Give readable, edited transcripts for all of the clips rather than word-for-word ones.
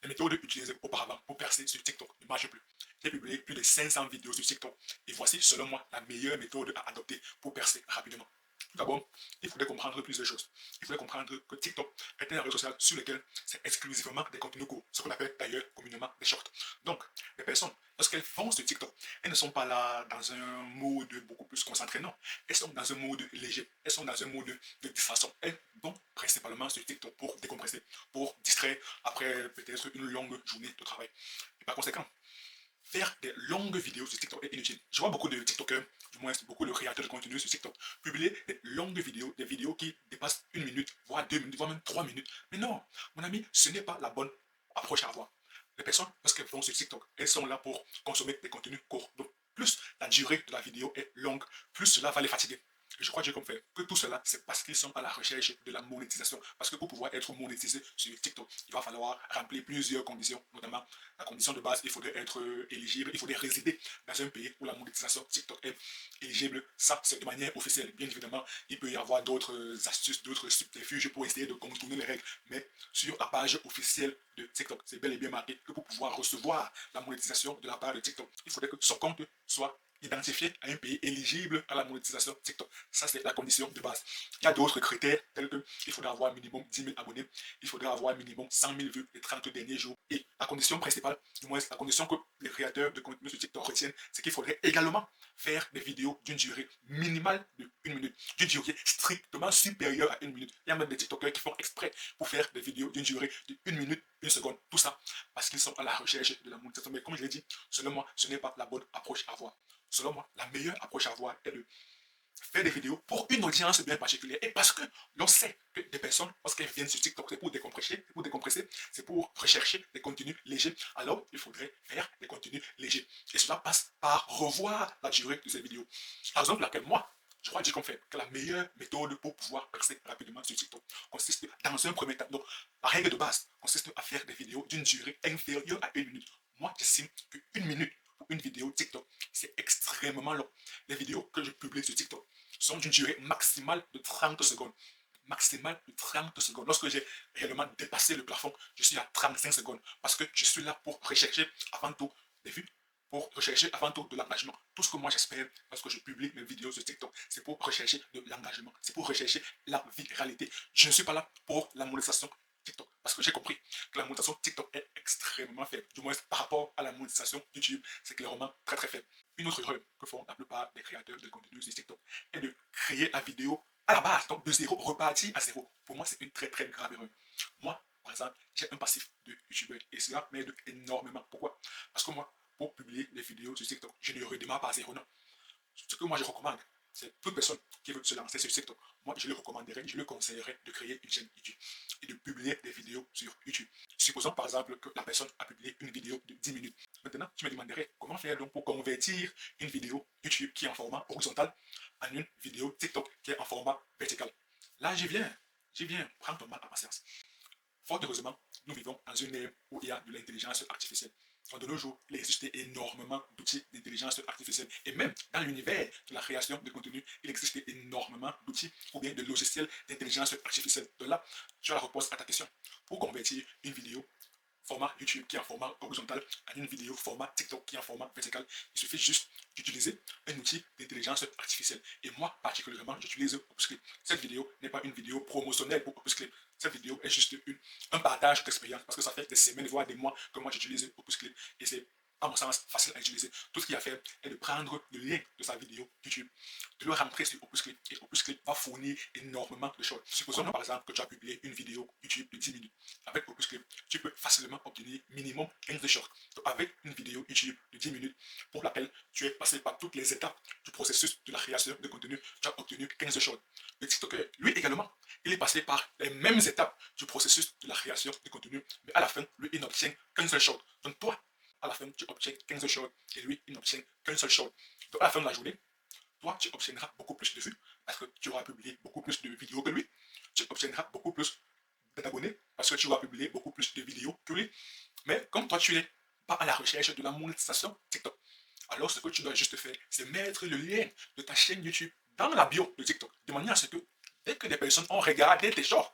Les méthodes utilisées auparavant pour percer sur TikTok ne marchent plus. J'ai publié plus de 500 vidéos sur TikTok et voici selon moi la meilleure méthode à adopter pour percer rapidement. Tout d'abord, il faudrait comprendre plusieurs choses. Il faudrait comprendre que TikTok est un réseau social sur lequel c'est exclusivement des contenus courts, ce qu'on appelle d'ailleurs communément des shorts. Donc, les personnes, lorsqu'elles font sur TikTok, elles ne sont pas là dans un mode beaucoup plus concentré, non. Elles sont dans un mode léger, elles sont dans un mode de distraction. Elles vont principalement sur TikTok pour décompresser, pour distraire après peut-être une longue journée de travail. Et par conséquent, faire des longues vidéos sur TikTok est inutile. Je vois beaucoup de TikTokers, du moins beaucoup de créateurs de contenu sur TikTok, publier des longues vidéos, des vidéos qui dépassent 1 minute, voire 2 minutes, voire même 3 minutes. Mais non, mon ami, ce n'est pas la bonne approche à avoir. Les personnes, lorsqu'elles vont sur TikTok, elles sont là pour consommer des contenus courts. Donc, plus la durée de la vidéo est longue, plus cela va les fatiguer. Et je crois que j'ai compris que tout cela, c'est parce qu'ils sont à la recherche de la monétisation. Parce que pour pouvoir être monétisé sur TikTok, il va falloir remplir plusieurs conditions, notamment la condition de base, il faudrait être éligible, il faudrait résider dans un pays où la monétisation TikTok est éligible. Ça, c'est de manière officielle. Bien évidemment, il peut y avoir d'autres astuces, d'autres subterfuges pour essayer de contourner les règles. Mais sur la page officielle de TikTok, c'est bel et bien marqué que pour pouvoir recevoir la monétisation de la part de TikTok, il faudrait que son compte soit identifié à un pays éligible à la monétisation TikTok. Ça, c'est la condition de base. Il y a d'autres critères tels que il faudra avoir minimum 10 000 abonnés, il faudra avoir minimum 100 000 vues les 30 derniers jours. Et la condition principale, du moins la condition que les créateurs de contenu sur TikTok retiennent, c'est qu'il faudrait également faire des vidéos d'une durée minimale de 1 minute, d'une durée strictement supérieure à 1 minute. Il y a même des TikTokers qui font exprès pour faire des vidéos d'une durée de 1 minute, 1 seconde. Tout ça parce qu'ils sont à la recherche de la monétisation. Mais comme je l'ai dit, selon moi, ce n'est pas la bonne approche à avoir. Selon moi, la meilleure approche à avoir est de faire des vidéos pour une audience bien particulière. Et parce que l'on sait que des personnes, lorsqu'elles viennent sur TikTok, c'est pour décompresser, c'est pour rechercher des contenus légers. Alors, il faudrait faire des contenus légers. Et cela passe par revoir la durée de ces vidéos. Par exemple, laquelle moi, je crois qu'on fait que la meilleure méthode pour pouvoir percer rapidement sur TikTok consiste dans un premier temps. Donc, la règle de base consiste à faire des vidéos d'une durée inférieure à 1 minute. Moi, j'estime que 1 minute pour une vidéo TikTok, c'est extrêmement long. Les vidéos que je publie sur TikTok sont d'une durée maximale de 30 secondes. Maximale de 30 secondes. Lorsque j'ai réellement dépassé le plafond, je suis à 35 secondes. Parce que je suis là pour rechercher avant tout des vues, pour rechercher avant tout de l'engagement. Tout ce que moi j'espère lorsque je publie mes vidéos sur TikTok, c'est pour rechercher de l'engagement. C'est pour rechercher la viralité. Je ne suis pas là pour la monétisation TikTok. Parce que j'ai compris que la monétisation TikTok est extrêmement faible. Du moins, par rapport à la monétisation YouTube, c'est clairement très très faible. Une autre erreur que font la plupart des créateurs de contenu sur TikTok est de créer la vidéo à la base, donc de zéro, repartir à zéro. Pour moi, c'est une très très grave erreur. Moi, par exemple, j'ai un passif de YouTubeur et cela m'aide énormément. Pourquoi? Parce que moi, pour publier les vidéos sur TikTok, je ne redémarre pas à zéro, non. Ce que moi je recommande, c'est toute personne qui veut se lancer sur TikTok. Moi, je lui recommanderais, je lui conseillerais de créer une chaîne YouTube et de publier des vidéos sur YouTube. Supposons par exemple que la personne a publié une vidéo de 10 minutes. Maintenant, tu me demanderais comment faire donc pour convertir une vidéo YouTube qui est en format horizontal en une vidéo TikTok qui est en format vertical. Là, j'y viens, prends ton mal à patience. Fort heureusement, nous vivons dans une ère où il y a de l'intelligence artificielle. De nos jours, il existe énormément d'outils d'intelligence artificielle. Et même dans l'univers de la création de contenu, il existe énormément d'outils ou bien de logiciels d'intelligence artificielle. De là, tu as la réponse à ta question. Pour convertir une vidéo format YouTube qui est en format horizontal à une vidéo format TikTok qui est en format vertical, il suffit juste d'utiliser un outil d'intelligence artificielle. Et moi, particulièrement, j'utilise Opusclip. Cette vidéo n'est pas une vidéo promotionnelle pour Opusclip. Cette vidéo est juste un partage d'expérience parce que ça fait des semaines, voire des mois que moi j'utilise Opusclip et c'est à mon sens, facile à utiliser. Tout ce qu'il y a à faire est de prendre le lien de sa vidéo YouTube, de le rentrer sur Opusclip et Opusclip va fournir énormément de choses. Supposons par exemple que tu as publié une vidéo YouTube de 10 minutes. Avec Opusclip, tu peux facilement obtenir minimum 15 shorts. Donc, avec une vidéo YouTube de 10 minutes pour laquelle tu es passé par toutes les étapes du processus de la création de contenu, tu as obtenu 15 shorts. Le TikToker, lui également, il est passé par les mêmes étapes du processus de la création de contenu, mais à la fin, lui, il n'obtient qu'un seul short. Donc toi, à la fin, tu obtiens 15 shorts et lui, il n'obtient qu'un seul short. Donc à la fin de la journée, toi, tu obtiendras beaucoup plus de vues parce que tu auras publié beaucoup plus de vidéos que lui. Tu obtiendras beaucoup plus d'abonnés parce que tu auras publié beaucoup plus de vidéos que lui. Mais comme toi, tu n'es pas à la recherche de la monétisation TikTok, alors ce que tu dois juste faire, c'est mettre le lien de ta chaîne YouTube dans la bio de TikTok, de manière à ce que dès que des personnes ont regardé tes shorts,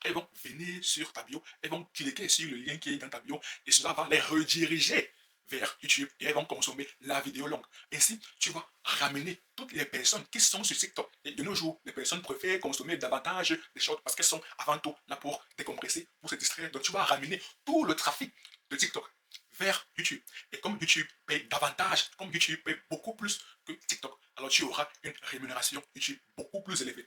elles vont venir sur ta bio, elles vont cliquer sur le lien qui est dans ta bio et cela va les rediriger vers YouTube et elles vont consommer la vidéo longue. Ainsi, tu vas ramener toutes les personnes qui sont sur TikTok. Et de nos jours, les personnes préfèrent consommer davantage des shorts parce qu'elles sont avant tout là pour décompresser, pour se distraire. Donc, tu vas ramener tout le trafic de TikTok vers YouTube. Et comme YouTube paye davantage, comme YouTube paye beaucoup plus que TikTok, alors tu auras une rémunération YouTube beaucoup plus élevée.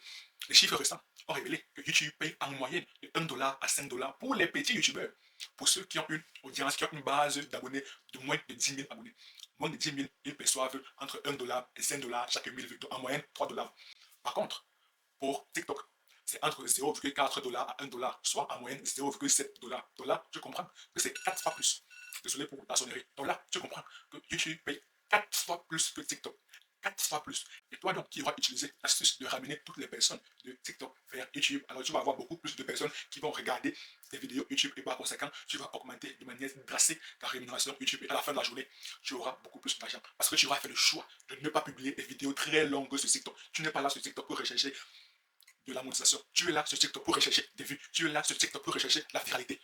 Les chiffres récents ont révélé que YouTube paye en moyenne de 1$ à 5$ pour les petits YouTubeurs. Pour ceux qui ont une audience, qui ont une base d'abonnés de moins de 10 000 abonnés. Moins de 10 000, ils perçoivent entre 1$ et 5$ chaque 1000 vues, donc en moyenne 3$. Par contre, pour TikTok, c'est entre 0,4$ à 1$, soit en moyenne 0,7$. Donc là, tu comprends que c'est 4 fois plus. Désolé pour la sonnerie. Donc là, tu comprends que YouTube paye 4 fois plus que TikTok. 4 fois plus. Et toi donc qui auras utilisé l'astuce de ramener toutes les personnes de TikTok vers YouTube, alors tu vas avoir beaucoup plus de personnes qui vont regarder tes vidéos YouTube et par conséquent, tu vas augmenter de manière drastique ta rémunération YouTube et à la fin de la journée, tu auras beaucoup plus d'argent parce que tu auras fait le choix de ne pas publier des vidéos très longues sur TikTok. Tu n'es pas là sur TikTok pour rechercher de la monétisation. Tu es là sur TikTok pour rechercher des vues. Tu es là sur TikTok pour rechercher la viralité.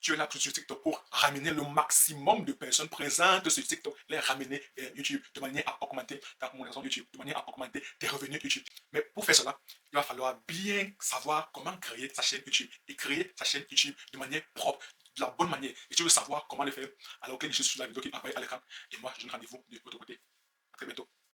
Tu es là sur TikTok pour ramener le maximum de personnes présentes sur TikTok, les ramener vers YouTube de manière à augmenter ta monétisation YouTube, de manière à augmenter tes revenus YouTube. Mais pour faire cela, il va falloir bien savoir comment créer sa chaîne YouTube et créer sa chaîne YouTube de manière propre, de la bonne manière. Et tu veux savoir comment le faire, alors que je suis sur la vidéo qui apparaît à l'écran. Et moi, je donne rendez-vous de l'autre côté. À très bientôt.